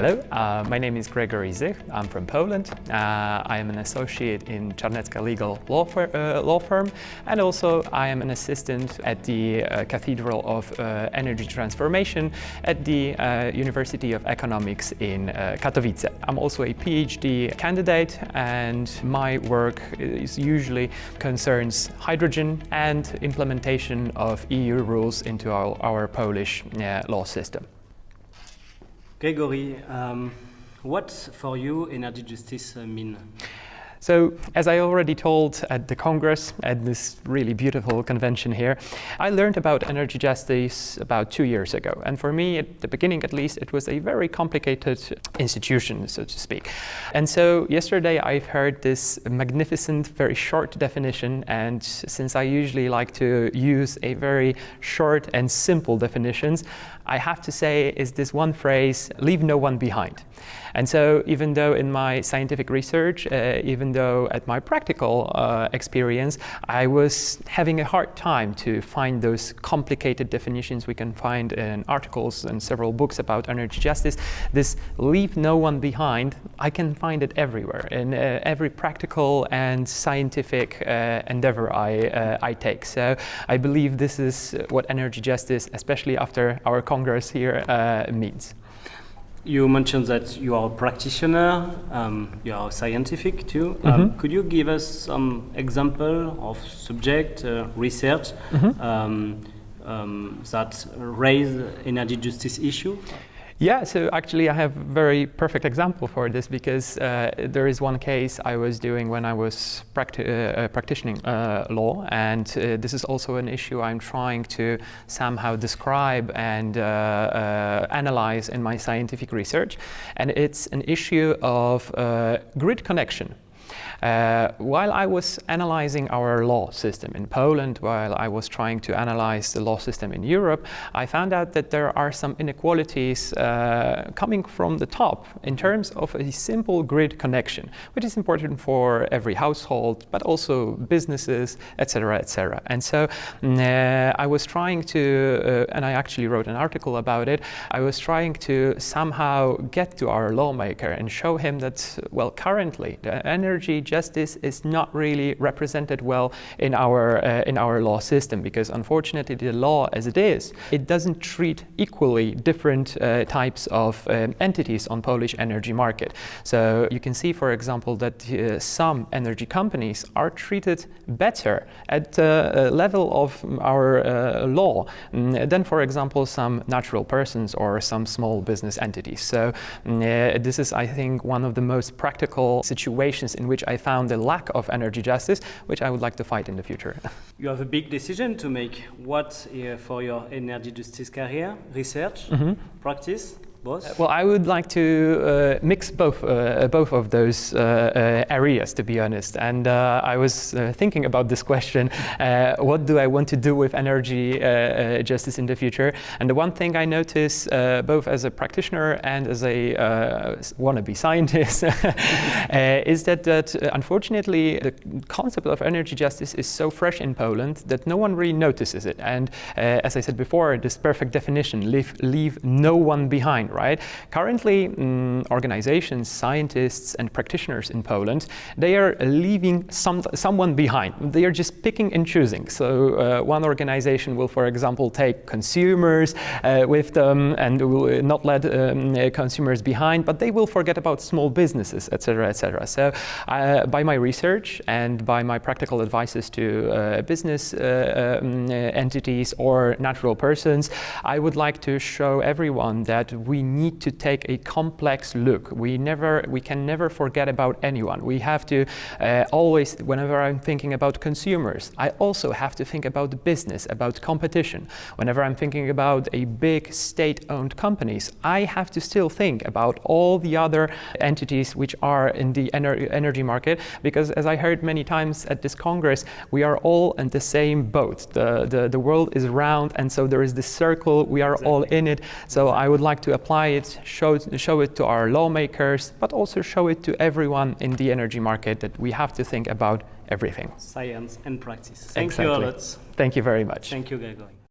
Hello, my name is Grzegorz Zych. I'm from Poland. I am an associate in Czarnecka Legal Law Firm, and also I am an assistant at the Cathedral of Energy Transformation at the University of Economics in Katowice. I'm also a PhD candidate, and my work usually concerns hydrogen and implementation of EU rules into our Polish law system. Grzegorz, what for you energy justice mean? So, as I already told at the Congress, at this really beautiful convention here, I learned about energy justice about 2 years ago. And for me, at the beginning at least, it was a very complicated institution, so to speak. And so yesterday I've heard this magnificent, very short definition. And since I usually like to use a very short and simple definitions, I have to say is this one phrase, leave no one behind. And so even though in my scientific research, even though at my practical experience, I was having a hard time to find those complicated definitions we can find in articles and several books about energy justice, this leave no one behind, I can find it everywhere in every practical and scientific endeavor I take. So I believe this is what energy justice, especially after our Congress here, means. You mentioned that you are a practitioner, you are scientific too. Could you give us some example of subject research that raise energy justice issue? Yeah, so actually I have a very perfect example for this because there is one case I was doing when I was practicing law, and this is also an issue I'm trying to somehow describe and analyze in my scientific research, and it's an issue of grid connection. While I was analyzing our law system in Poland, while I was trying to analyze the law system in Europe, I found out that there are some inequalities coming from the top in terms of a simple grid connection, which is important for every household, but also businesses, etc., etc. And so I was trying to, and I actually wrote an article about it, I was trying to somehow get to our lawmaker and show him that, well, currently the energy justice is not really represented well in our law system, because unfortunately the law as it is, it doesn't treat equally different types of entities on Polish energy market. So you can see, for example, that some energy companies are treated better at the level of our law than, for example, some natural persons or some small business entities. So this is, I think, one of the most practical situations in which I found the lack of energy justice, which I would like to fight in the future. You have a big decision to make. What for your energy justice career, research, practice? Both? Well, I would like to mix both of those areas, to be honest. And I was thinking about this question, what do I want to do with energy justice in the future? And the one thing I notice, both as a practitioner and as a wannabe scientist, is that unfortunately the concept of energy justice is so fresh in Poland that no one really notices it. And as I said before, this perfect definition, leave no one behind. Right? Currently, organizations, scientists, and practitioners in Poland, they are leaving someone behind. They are just picking and choosing. So one organization will, for example, take consumers with them and will not let consumers behind, but they will forget about small businesses, etc., etc. So by my research and by my practical advices to business entities or natural persons, I would like to show everyone that we need to take a complex look. We can never forget about anyone. We have to always, whenever I'm thinking about consumers, I also have to think about business, about competition. Whenever I'm thinking about a big state-owned companies, I have to still think about all the other entities which are in the energy market, because as I heard many times at this Congress, we are all in the same boat. The world is round, and so there is this circle, we are all in it. So I would like to apply it, show it to our lawmakers, but also show it to everyone in the energy market that we have to think about everything. Science and practice. Thank Exactly. you a lot. Thank you very much. Thank you, Grzegorz.